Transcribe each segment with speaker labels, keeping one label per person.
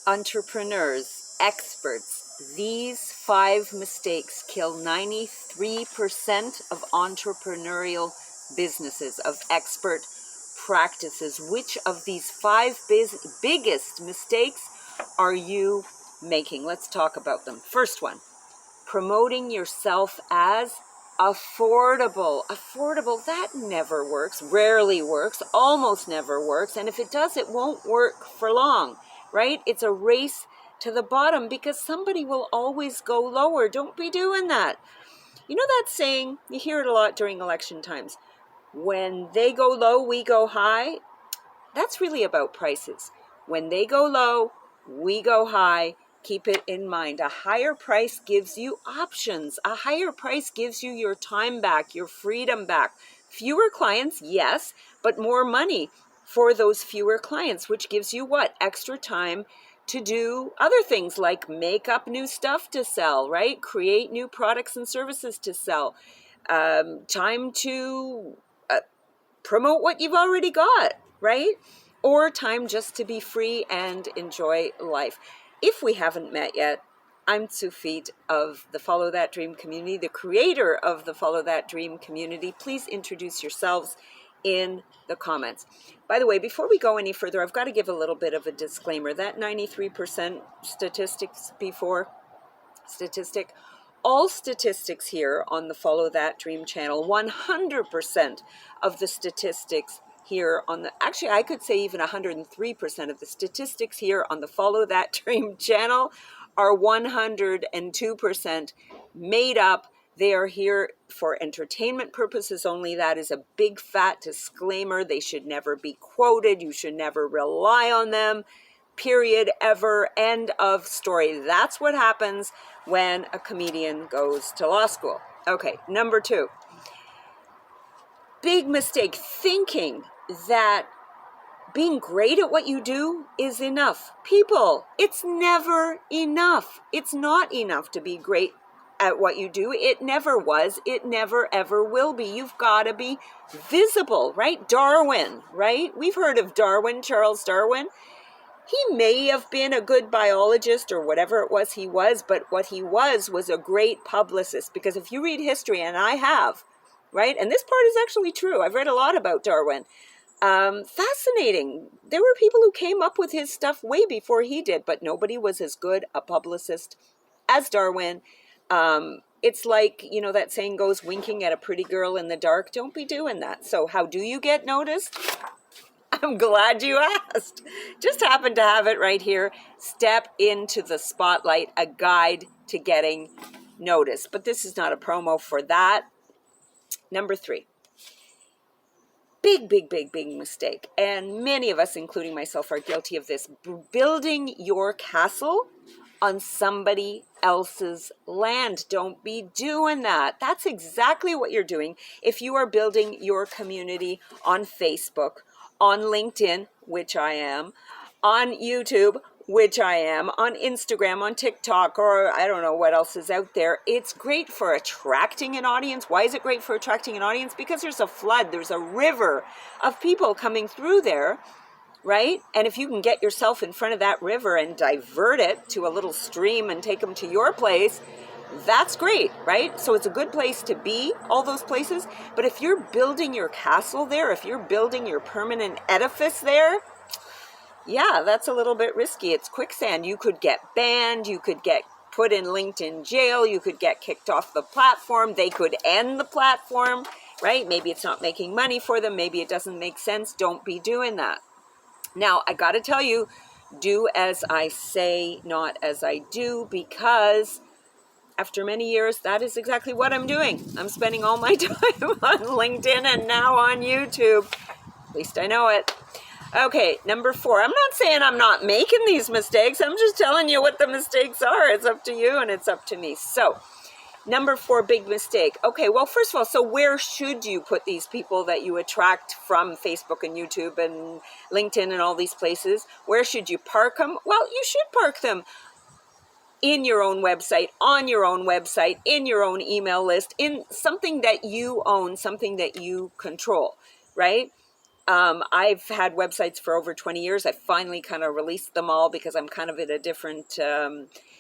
Speaker 1: entrepreneurs, experts, these 5 mistakes kill 93% of entrepreneurial businesses, of expert practices. Which of these 5 biggest mistakes are you making? Let's talk about them. First one, promoting yourself as affordable. Affordable, that never works, rarely works, almost never works. And if it does, it won't work for long, right? It's a race to the bottom because somebody will always go lower. Don't be doing that. You know that saying, you hear it a lot during election times, when they go low, we go high. That's really about prices. When they go low, we go high. Keep it in mind. A higher price gives you options. A higher price gives you your time back, your freedom back. Fewer clients, yes, but more money for those fewer clients, which gives you what? Extra time to do other things like make up new stuff to sell, right? Create new products and services to sell. Time to promote what you've already got, right? Or time just to be free and enjoy life. If we haven't met yet, I'm Sufit of the Follow That Dream community, the creator of the Follow That Dream community. Please introduce yourselves in the comments. By the way, before we go any further, I've got to give a little bit of a disclaimer. That 93% statistic, all statistics here on the Follow That Dream channel, 100% of the statistics here on the, actually I could say even 103% of the statistics here on the Follow That Dream channel are 102% made up. They are here for entertainment purposes only. That is a big fat disclaimer. They should never be quoted. You should never rely on them. Period, ever, end of story. That's what happens when a comedian goes to law school. Okay, number 2. Big mistake, thinking that being great at what you do is enough. People, it's never enough. It's not enough to be great at what you do. It never was. It never, ever will be. You've got to be visible, right? Darwin, right? We've heard of Darwin, Charles Darwin. He may have been a good biologist or whatever it was he was, but what he was a great publicist. Because if you read history, and I have, right? And this part is actually true. I've read a lot about Darwin. Fascinating. There were people who came up with his stuff way before he did, but nobody was as good a publicist as Darwin. It's like, you know, that saying goes, winking at a pretty girl in the dark. Don't be doing that. So how do you get noticed? I'm glad you asked. Just happened to have it right here. Step into the spotlight, a guide to getting noticed. But this is not a promo for that. Number 3. Big mistake. And many of us, including myself, are guilty of this. Building your castle on somebody else's land. Don't be doing that. That's exactly what you're doing if you are building your community on Facebook, on LinkedIn, which I am, on YouTube, which I am, on Instagram, on TikTok, or I don't know what else is out there. It's great for attracting an audience. Why is it great for attracting an audience? Because there's a flood, there's a river of people coming through there, right? And if you can get yourself in front of that river and divert it to a little stream and take them to your place, that's great, right? So it's a good place to be, all those places. But if you're building your castle there, if you're building your permanent edifice there, yeah, that's a little bit risky. It's quicksand. You could get banned. You could get put in LinkedIn jail. You could get kicked off the platform. They could end the platform, right? Maybe it's not making money for them. Maybe it doesn't make sense. Don't be doing that. Now, I got to tell you, do as I say, not as I do, because after many years, that is exactly what I'm doing. I'm spending all my time on LinkedIn and now on YouTube. At least I know it. Okay, number 4. I'm not saying I'm not making these mistakes. I'm just telling you what the mistakes are. It's up to you and it's up to me. So, number 4, big mistake. Okay, well, first of all, so where should you put these people that you attract from Facebook and YouTube and LinkedIn and all these places? Where should you park them? Well, you should park them in your own website, on your own website, in your own email list, in something that you own, something that you control, right? I've had websites for over 20 years. I finally kind of released them all because I'm kind of at a different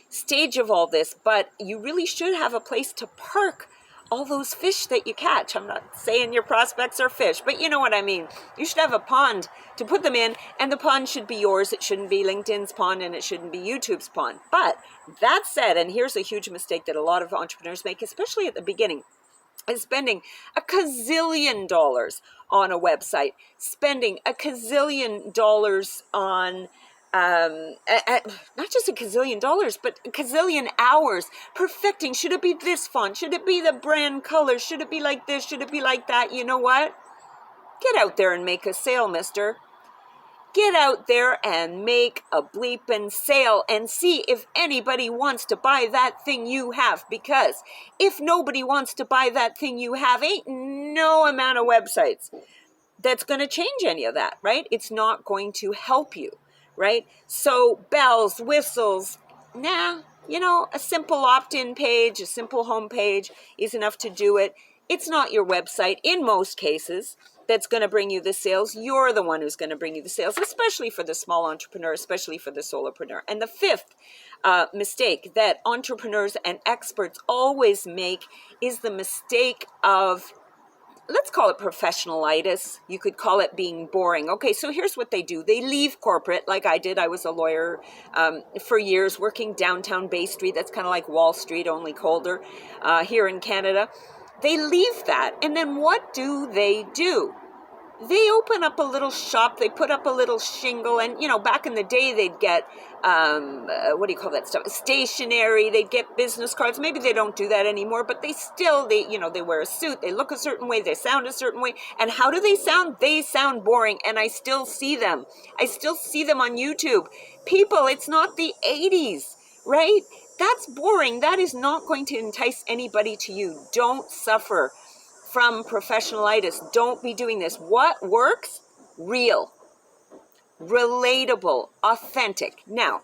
Speaker 1: stage of all this. But you really should have a place to park all those fish that you catch. I'm not saying your prospects are fish, but you know what I mean. You should have a pond to put them in, and the pond should be yours. It shouldn't be LinkedIn's pond, and it shouldn't be YouTube's pond. But that said, and here's a huge mistake that a lot of entrepreneurs make, especially at the beginning, is spending a gazillion dollars on a website, spending a gazillion dollars on not just a gazillion dollars, but a gazillion hours perfecting. Should it be this font? Should it be the brand color? Should it be like this? Should it be like that? You know what? Get out there and make a sale, mister. Get out there and make a bleeping sale and see if anybody wants to buy that thing you have. Because if nobody wants to buy that thing you have, ain't no amount of websites that's going to change any of that, right? It's not going to help you, right? So bells, whistles, nah, a simple opt-in page, a simple home page is enough to do it. It's not your website in most cases that's going to bring you the sales. You're the one who's going to bring you the sales, especially for the small entrepreneur, especially for the solopreneur. And the fifth mistake that entrepreneurs and experts always make is the mistake of, let's call it professionalitis. You could call it being boring. Okay, so here's what they do. They leave corporate, like I did. I was a lawyer for years, working downtown Bay Street. That's kind of like Wall Street, only colder here in Canada. They leave that, and then what do? They open up a little shop, they put up a little shingle, and, back in the day, they'd get, what do you call that stuff? Stationery, they'd get business cards. Maybe they don't do that anymore, but they wear a suit, they look a certain way, they sound a certain way. And how do they sound? They sound boring, and I still see them. I still see them on YouTube. People, it's not the 80s, right? That's boring. That is not going to entice anybody to you. Don't suffer from professionalitis. Don't be doing this. What works? Real, relatable, authentic. Now,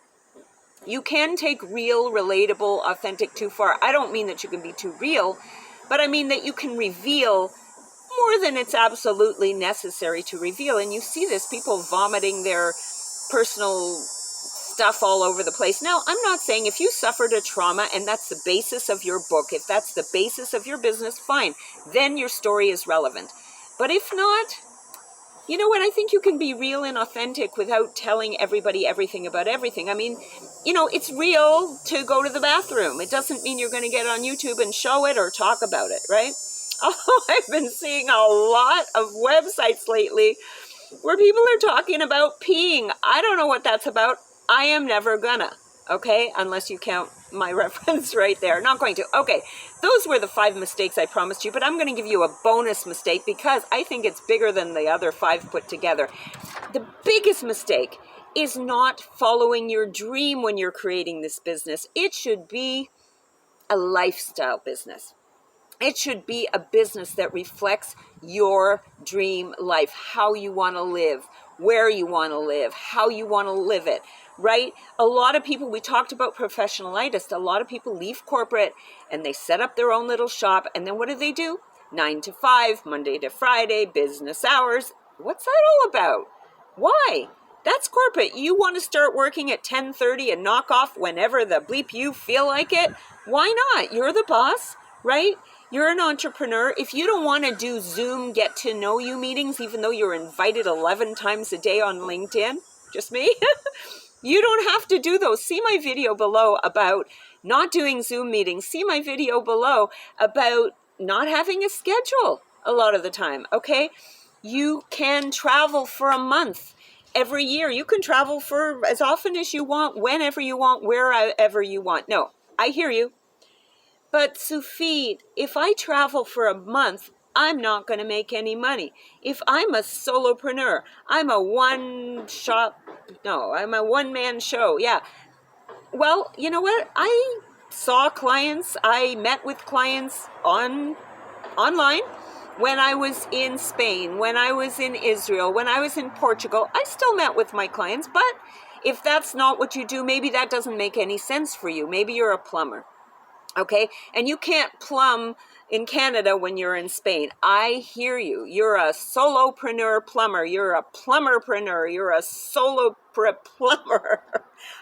Speaker 1: you can take real, relatable, authentic too far. I don't mean that you can be too real, but I mean that you can reveal more than it's absolutely necessary to reveal. And you see this, people vomiting their personal stuff all over the place. Now, I'm not saying if you suffered a trauma and that's the basis of your book, if that's the basis of your business, fine, then your story is relevant. But if not, you know what? I think you can be real and authentic without telling everybody everything about everything. I mean, it's real to go to the bathroom. It doesn't mean you're going to get on YouTube and show it or talk about it, right? Oh, I've been seeing a lot of websites lately where people are talking about peeing. I don't know what that's about. I am never gonna, okay? Unless you count my reference right there. Not going to. Okay, those were the 5 mistakes I promised you, but I'm going to give you a bonus mistake because I think it's bigger than the other 5 put together. The biggest mistake is not following your dream when you're creating this business. It should be a lifestyle business. It should be a business that reflects your dream life, how you want to live, where you want to live, how you want to live it, right? A lot of people, we talked about professionalitis, a lot of people leave corporate and they set up their own little shop, and then what do? 9 to 5, Monday to Friday, business hours. What's that all about? Why? That's corporate. You want to start working at 10:30 and knock off whenever the bleep you feel like it? Why not? You're the boss, right? You're an entrepreneur. If you don't want to do Zoom get to know you meetings, even though you're invited 11 times a day on LinkedIn, just me, you don't have to do those. See my video below about not doing Zoom meetings. See my video below about not having a schedule a lot of the time, okay? You can travel for a month every year. You can travel for as often as you want, whenever you want, wherever you want. No, I hear you. But Sophie, if I travel for a month, I'm not going to make any money. If I'm a solopreneur, I'm a one-man show. Yeah. Well, you know what? I saw clients, I met with clients online when I was in Spain, when I was in Israel, when I was in Portugal. I still met with my clients, but if that's not what you do, maybe that doesn't make any sense for you. Maybe you're a plumber. Okay, and you can't plumb in Canada when you're in Spain. I hear you. You're a solopreneur plumber. You're a plumberpreneur. You're a plumber.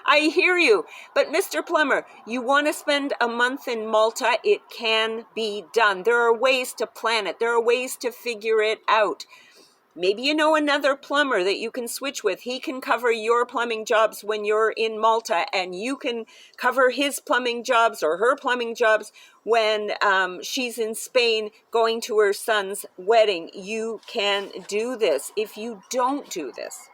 Speaker 1: I hear you. But Mr. Plumber, you want to spend a month in Malta? It can be done. There are ways to plan it. There are ways to figure it out. Maybe you know another plumber that you can switch with. He can cover your plumbing jobs when you're in Malta, and you can cover his plumbing jobs or her plumbing jobs when she's in Spain going to her son's wedding. You can do this. If you don't do this,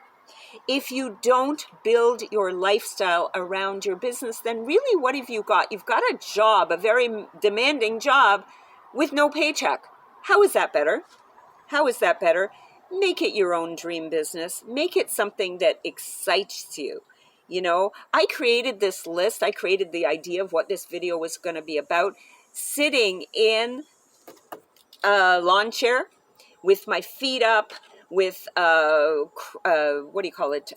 Speaker 1: if you don't build your lifestyle around your business, then really what have you got? You've got a job, a very demanding job with no paycheck. How is that better? How is that better? Make it your own dream business. Make it something that excites you. You know, I created this list. I created the idea of what this video was going to be about, sitting in a lawn chair with my feet up, with what do you call it?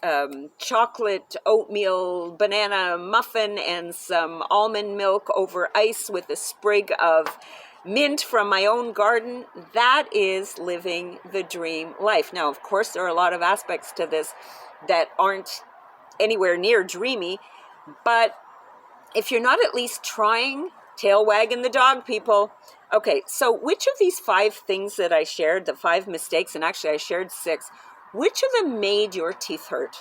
Speaker 1: Chocolate oatmeal banana muffin and some almond milk over ice with a sprig of mint from my own garden. That is living the dream life. Now, of course, there are a lot of aspects to this that aren't anywhere near dreamy, but if you're not at least trying, tail wagging the dog, people. Okay, so which of these 5 things that I shared, the 5 mistakes, and actually I shared 6, which of them made your teeth hurt?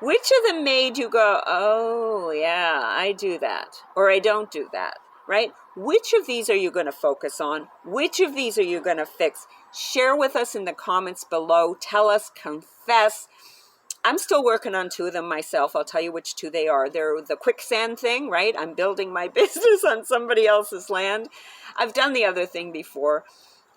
Speaker 1: Which of them made you go, oh, yeah, I do that, or I don't do that, right? Which of these are you going to focus on? Which of these are you going to fix? Share with us in the comments below. Tell us, confess. I'm still working on 2 of them myself. I'll tell you which 2 they are. They're the quicksand thing, right? I'm building my business on somebody else's land. I've done the other thing before.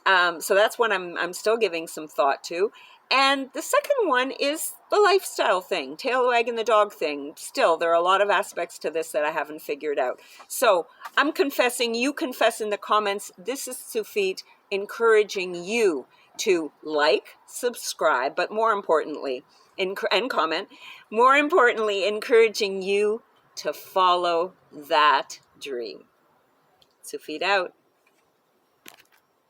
Speaker 1: So that's one I'm still giving some thought to. And the second one is the lifestyle thing, tail wagging the dog thing. Still, there are a lot of aspects to this that I haven't figured out. So I'm confessing, you confess in the comments. This is Sufit encouraging you to like, subscribe, but more importantly, and comment, more importantly, encouraging you to follow that dream. Sufit out.